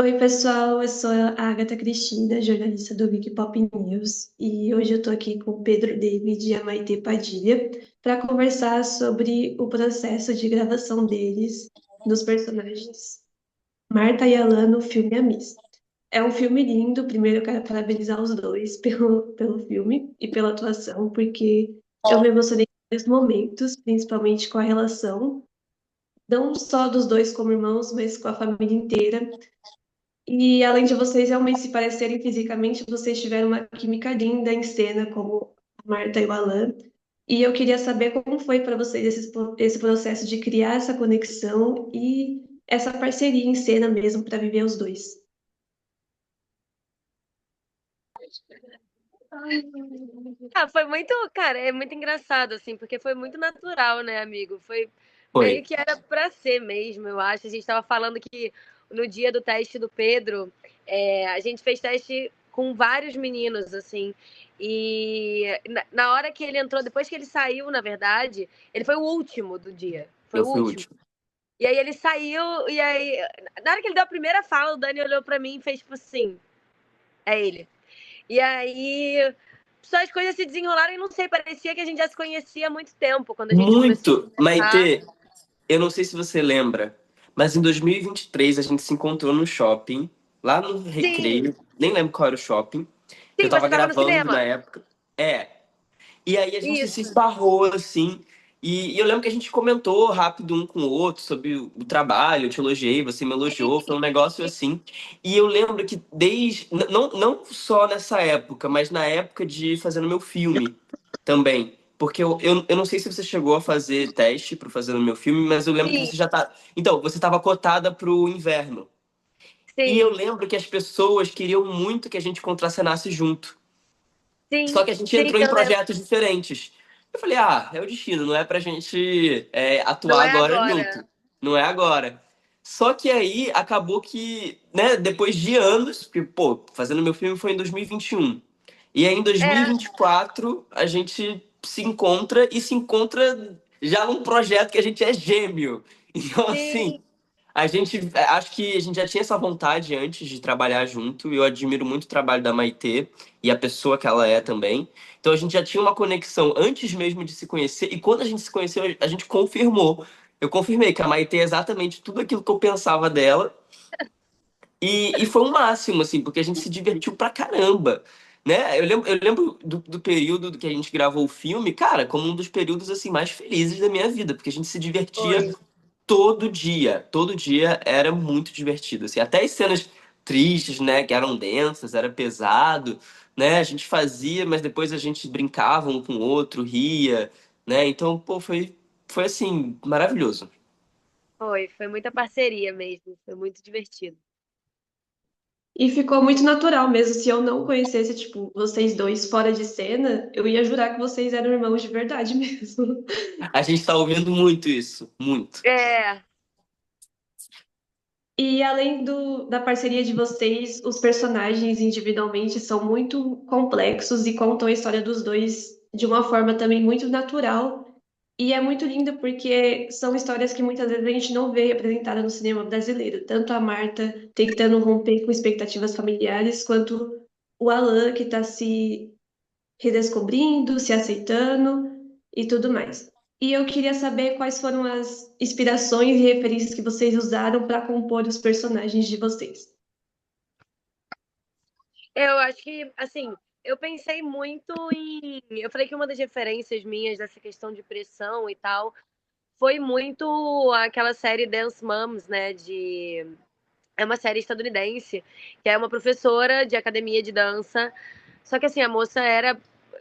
Oi, pessoal, eu sou a Agatha Cristina, jornalista do Wiki Pop News, e hoje eu tô aqui com o Pedro David e a Maitê Padilha para conversar sobre o processo de gravação deles nos personagens Marta e Alan no filme A Miss. É um filme lindo, primeiro eu quero parabenizar os dois pelo filme e pela atuação, porque eu me emocionei em vários momentos, principalmente com a relação, não só dos dois como irmãos, mas com a família inteira. E além de vocês realmente se parecerem fisicamente, vocês tiveram uma química linda em cena, como a Marta e o Alan. E eu queria saber como foi para vocês esse processo de criar essa conexão e essa parceria em cena mesmo para viver os dois. Foi muito, cara, é muito engraçado, assim, porque foi muito natural, né, amigo? Foi Foi. meio que era pra ser mesmo, eu acho. A gente tava falando que no dia do teste do Pedro, a gente fez teste com vários meninos, assim, e na hora que ele entrou, depois que ele saiu, na verdade, ele foi o último do dia, foi Eu o fui o último. último. E aí ele saiu, e aí, na hora que ele deu a primeira fala, o Dani olhou pra mim e fez tipo assim, é ele. E aí, só as coisas se desenrolaram e não sei, parecia que a gente já se conhecia há muito tempo quando a gente começou Muito! a conversar. Maitê, eu não sei se você lembra, mas em 2023 a gente se encontrou no shopping, lá no Sim, Recreio, nem lembro qual era o shopping, que eu sim, tava você tava no gravando na cinema. época. É, e aí a gente se Isso. esbarrou, assim, e eu lembro que a gente comentou rápido um com o outro sobre o trabalho, eu te elogiei, você me elogiou, foi um negócio assim. E eu lembro que não só nessa época, mas na época de fazendo meu filme também. Porque eu não sei se você chegou a fazer teste para fazer no meu filme, mas eu lembro que Sim, você já tá. Então, você estava cotada pro inverno. E eu sim, lembro que as pessoas queriam muito que a gente contracenasse junto. sim, Só que a gente sim, entrou em eu lembro. projetos diferentes. Eu falei, é o destino, não é pra gente Não atuar é agora agora. junto. Não é agora. Só que aí acabou que, né, depois de anos, porque, pô, fazendo meu filme foi em 2021. E aí em É, 2024 a gente se encontra e se encontra já num projeto que a gente é gêmeo. Então, assim, sim. acho que a gente já tinha essa vontade antes de trabalhar junto. Eu admiro muito o trabalho da Maitê e a pessoa que ela é também. Então a gente já tinha uma conexão antes mesmo de se conhecer. E quando a gente se conheceu, a gente confirmou. Eu confirmei que a Maitê é exatamente tudo aquilo que eu pensava dela. E foi um máximo, assim, porque a gente se divertiu pra caramba. Né? Eu lembro do período que a gente gravou o filme, cara, como um dos períodos assim mais felizes da minha vida, porque a gente se divertia Foi. todo dia. Todo dia era muito divertido. Assim. Até as cenas tristes, né? Que eram densas, era pesado, né? A gente fazia, mas depois a gente brincava um com o outro, ria, né? Então, pô, foi assim, maravilhoso. Foi muita parceria mesmo, foi muito divertido. E ficou muito natural mesmo. Se eu não conhecesse, tipo, vocês dois fora de cena, eu ia jurar que vocês eram irmãos de verdade mesmo. A gente tá ouvindo muito isso, muito. É, E além da parceria de vocês, os personagens individualmente são muito complexos e contam a história dos dois de uma forma também muito natural. E é muito lindo porque são histórias que muitas vezes a gente não vê representada no cinema brasileiro. Tanto a Marta tentando romper com expectativas familiares, quanto o Alan que está se redescobrindo, se aceitando e tudo mais. E eu queria saber quais foram as inspirações e referências que vocês usaram para compor os personagens de vocês. eu acho que, assim, eu pensei muito em. Eu falei que uma das referências minhas dessa questão de pressão e tal foi muito aquela série Dance Moms, né? É uma série estadunidense, que é uma professora de academia de dança. Só que assim, a moça era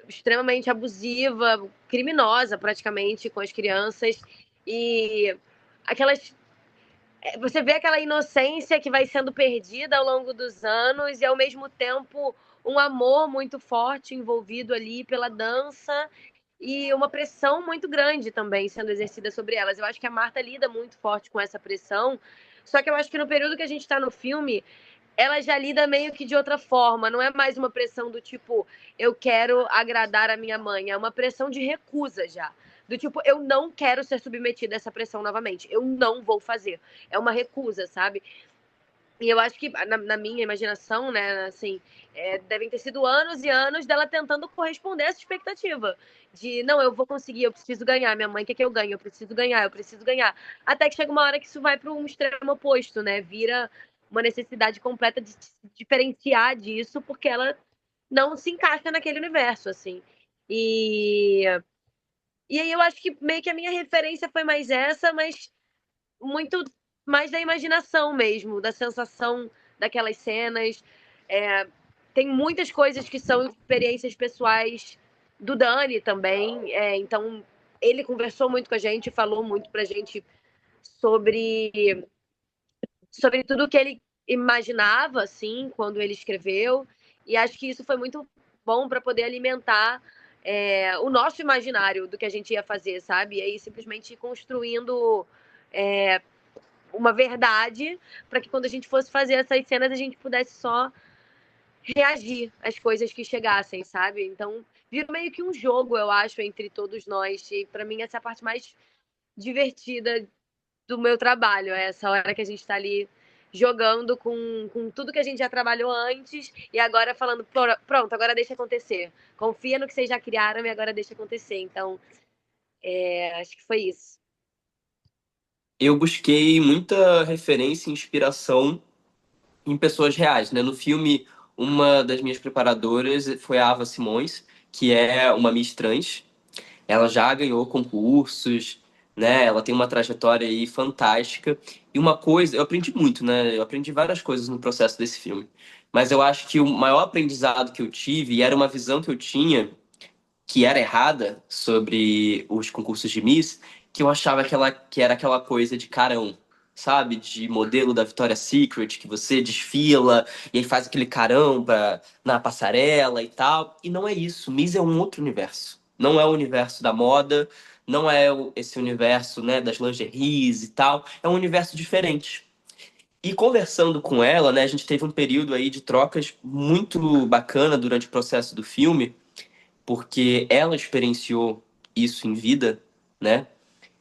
extremamente abusiva, criminosa praticamente com as crianças. E aquelas. Você vê aquela inocência que vai sendo perdida ao longo dos anos e ao mesmo tempo um amor muito forte envolvido ali pela dança e uma pressão muito grande também sendo exercida sobre elas. Eu acho que a Marta lida muito forte com essa pressão, só que eu acho que no período que a gente está no filme, ela já lida meio que de outra forma. Não é mais uma pressão do tipo, eu quero agradar a minha mãe. É uma pressão de recusa já. Do tipo, eu não quero ser submetida a essa pressão novamente. Eu não vou fazer. É uma recusa, sabe? E eu acho que, na minha imaginação, né, assim, devem ter sido anos e anos dela tentando corresponder a essa expectativa. De, não, eu vou conseguir, eu preciso ganhar. Minha mãe quer que eu ganhe, eu preciso ganhar, eu preciso ganhar. Até que chega uma hora que isso vai para um extremo oposto, né? Vira uma necessidade completa de se diferenciar disso, porque ela não se encaixa naquele universo, assim. E, e aí eu acho que meio que a minha referência foi mais essa, mas muito mais da imaginação mesmo, da sensação daquelas cenas. É, tem muitas coisas que são experiências pessoais do Dani também. Então, ele conversou muito com a gente, falou muito pra gente sobre, sobre tudo que ele imaginava, assim, quando ele escreveu. E acho que isso foi muito bom para poder alimentar o nosso imaginário do que a gente ia fazer, sabe? E aí simplesmente ir construindo uma verdade para que quando a gente fosse fazer essas cenas a gente pudesse só reagir às coisas que chegassem, sabe? Então, vira meio que um jogo, eu acho, entre todos nós. E para mim essa é a parte mais divertida do meu trabalho, é essa hora que a gente está ali jogando com tudo que a gente já trabalhou antes e agora falando, pronto, agora deixa acontecer. Confia no que vocês já criaram e agora deixa acontecer. Então, acho que foi isso. Eu busquei muita referência e inspiração em pessoas reais, né? No filme, uma das minhas preparadoras foi a Ava Simões, que é uma Miss Trans. Ela já ganhou concursos, né? Ela tem uma trajetória aí fantástica. E uma coisa, eu aprendi muito, né? Eu aprendi várias coisas no processo desse filme. Mas eu acho que o maior aprendizado que eu tive, e era uma visão que eu tinha que era errada sobre os concursos de Miss, que eu achava que era aquela coisa de carão, sabe? De modelo da Victoria's Secret, que você desfila e aí faz aquele carão na passarela e tal. E não é isso. Miss é um outro universo. Não é o universo da moda, não é esse universo, né, das lingeries e tal. É um universo diferente. E conversando com ela, né, a gente teve um período aí de trocas muito bacana durante o processo do filme, porque ela experienciou isso em vida, né?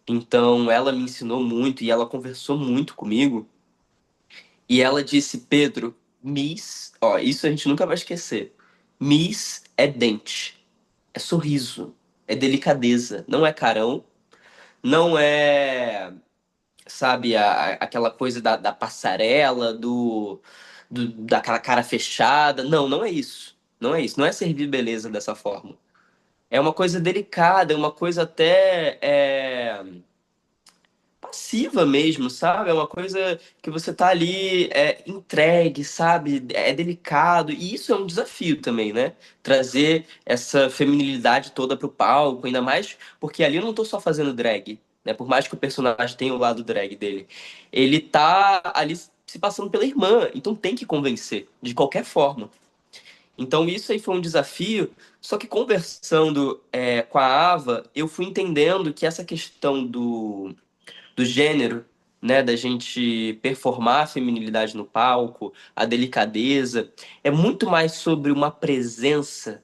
Então ela me ensinou muito e ela conversou muito comigo. E ela disse: Pedro, Miss, ó, isso a gente nunca vai esquecer. Miss é dente, é sorriso, é delicadeza, não é carão, não é, sabe, aquela coisa da passarela, daquela cara fechada. Não, não é isso. Não é isso. Não é servir beleza dessa forma. É uma coisa delicada, é uma coisa até passiva mesmo, sabe? É uma coisa que você tá ali entregue, sabe? É delicado. E isso é um desafio também, né? Trazer essa feminilidade toda pro palco, ainda mais porque ali eu não tô só fazendo drag, né? Por mais que o personagem tenha o lado drag dele. Ele tá ali se passando pela irmã, então tem que convencer, de qualquer forma. Então isso aí foi um desafio, só que conversando com a Ava, eu fui entendendo que essa questão do gênero, né, da gente performar a feminilidade no palco, a delicadeza, é muito mais sobre uma presença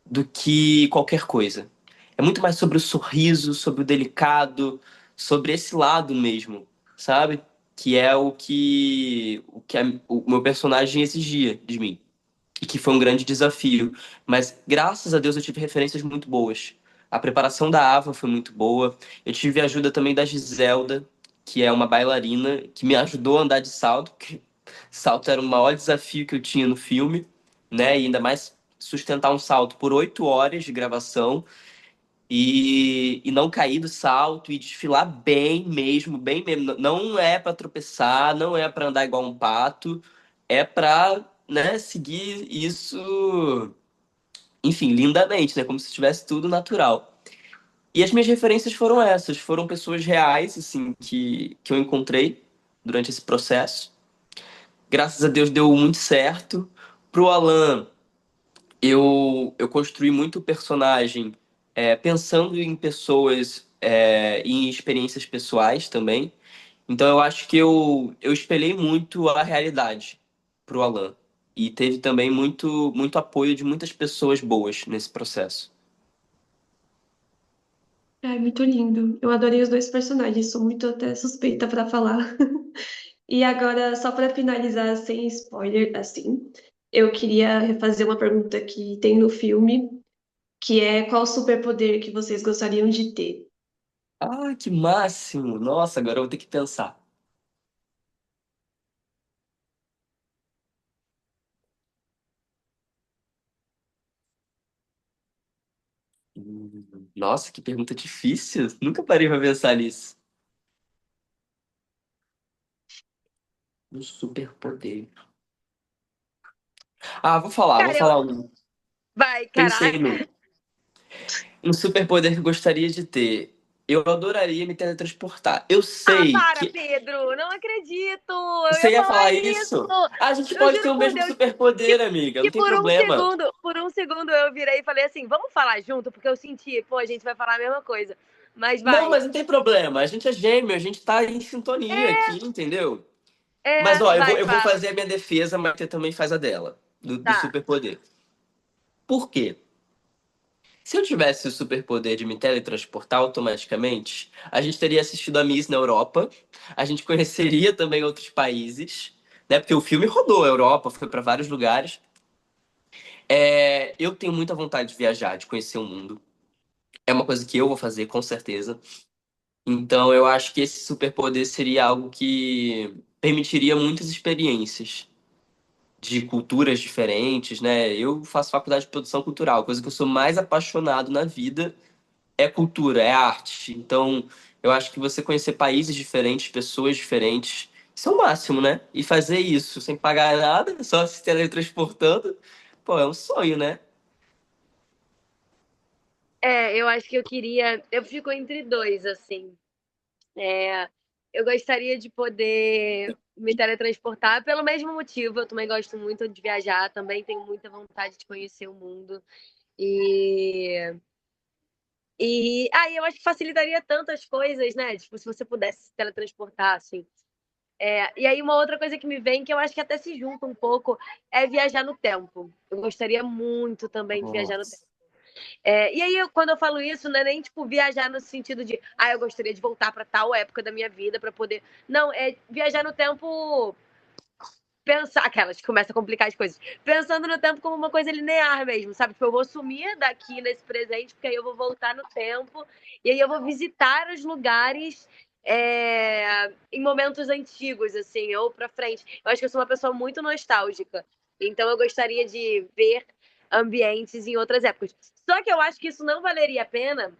do que qualquer coisa. É muito mais sobre o sorriso, sobre o delicado, sobre esse lado mesmo, sabe? Que é o meu personagem exigia de mim e que foi um grande desafio. Mas graças a Deus eu tive referências muito boas. A preparação da Ava foi muito boa. Eu tive a ajuda também da Giselda, que é uma bailarina, que me ajudou a andar de salto, que salto era o maior desafio que eu tinha no filme, né? E ainda mais sustentar um salto por 8 horas de gravação e não cair do salto e desfilar bem mesmo, bem mesmo. Não é para tropeçar, não é para andar igual um pato, é para, né, seguir isso, enfim, lindamente, né, como se tivesse tudo natural. E as minhas referências foram essas, foram pessoas reais, assim, que eu encontrei durante esse processo. Graças a Deus deu muito certo. Pro Alan, eu construí muito o personagem pensando em pessoas e em experiências pessoais também. Então eu acho que eu espelhei muito a realidade pro Alan. E teve também muito apoio de muitas pessoas boas nesse processo. Ai, muito lindo. Eu adorei os dois personagens, sou muito até suspeita pra falar. E agora, só para finalizar sem spoiler, assim, eu queria refazer uma pergunta que tem no filme, que é qual superpoder que vocês gostariam de ter? Ah, que máximo! Nossa, agora eu vou ter que pensar. Nossa, que pergunta difícil. Nunca parei pra pensar nisso. Um superpoder. Ah, vou Cara, falar um. vai, Pensei caraca. num. Um superpoder que eu gostaria de ter. Eu adoraria me teletransportar. Eu Ah, sei para, que. Pedro! Não acredito! Eu ia Você ia falar falar isso! isso? A gente Eu pode ter juro o por mesmo Deus que, superpoder, amiga. Não que tem problema. por um segundo eu virei e falei assim, vamos falar junto, porque eu senti, pô, a gente vai falar a mesma coisa. Mas Não, vai. mas não tem problema. A gente é gêmeo, a gente tá em sintonia aqui, entendeu? Mas, ó, Vai, eu vou fala. fazer a minha defesa, mas você também faz a dela, do Tá. superpoder. Por quê? Se eu tivesse o superpoder de me teletransportar automaticamente, a gente teria assistido a Miss na Europa, a gente conheceria também outros países, né? Porque o filme rodou a Europa, foi para vários lugares. Eu tenho muita vontade de viajar, de conhecer o mundo. É uma coisa que eu vou fazer, com certeza. Então, eu acho que esse superpoder seria algo que permitiria muitas experiências de culturas diferentes, né? Eu faço faculdade de produção cultural, coisa que eu sou mais apaixonado na vida é cultura, é arte. Então, eu acho que você conhecer países diferentes, pessoas diferentes, isso é o máximo, né? E fazer isso sem pagar nada, só se teletransportando, pô, é um sonho, né? Eu acho que eu queria. Eu fico entre dois, assim. É, eu gostaria de poder me teletransportar pelo mesmo motivo. Eu também gosto muito de viajar, também tenho muita vontade de conhecer o mundo. E, eu acho que facilitaria tantas coisas, né? Tipo, se você pudesse se teletransportar, assim. E aí, uma outra coisa que me vem, que eu acho que até se junta um pouco, é viajar no tempo. Eu gostaria muito também de viajar no tempo. Nossa. E aí, quando eu falo isso, não é nem tipo viajar no sentido de, eu gostaria de voltar para tal época da minha vida para poder. Não, é viajar no tempo, pensar, aquelas que começam a complicar as coisas. Pensando no tempo como uma coisa linear mesmo, sabe? Tipo, eu vou sumir daqui nesse presente, porque aí eu vou voltar no tempo, e aí eu vou visitar os lugares em momentos antigos, assim, ou pra frente. Eu acho que eu sou uma pessoa muito nostálgica. Então eu gostaria de ver ambientes em outras épocas. Só que eu acho que isso não valeria a pena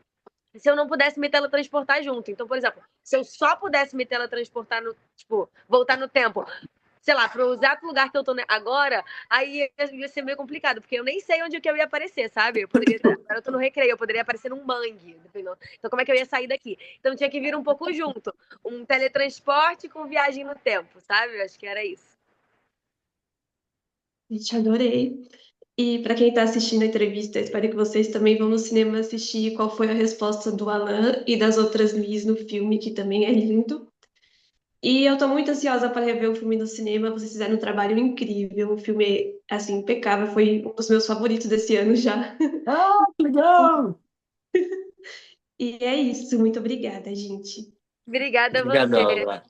se eu não pudesse me teletransportar junto. Então, por exemplo, se eu só pudesse me teletransportar no, tipo, voltar no tempo, sei lá, para o exato lugar que eu tô agora, aí ia ser meio complicado, porque eu nem sei onde que eu ia aparecer, sabe? Eu poderia, agora eu tô no recreio, eu poderia aparecer num mangue, dependendo. Então como é que eu ia sair daqui? Então tinha que vir um pouco junto, um teletransporte com viagem no tempo, sabe? Eu acho que era isso. Gente, adorei. E para quem está assistindo a entrevista, espero que vocês também vão no cinema assistir qual foi a resposta do Alan e das outras Liz no filme, que também é lindo. E eu estou muito ansiosa para rever o filme no cinema. Vocês fizeram um trabalho incrível. O filme, assim, impecável. Foi um dos meus favoritos desse ano já. Ah, que legal! E é isso. Muito obrigada, gente. Obrigada a Obrigadão, você. Lá.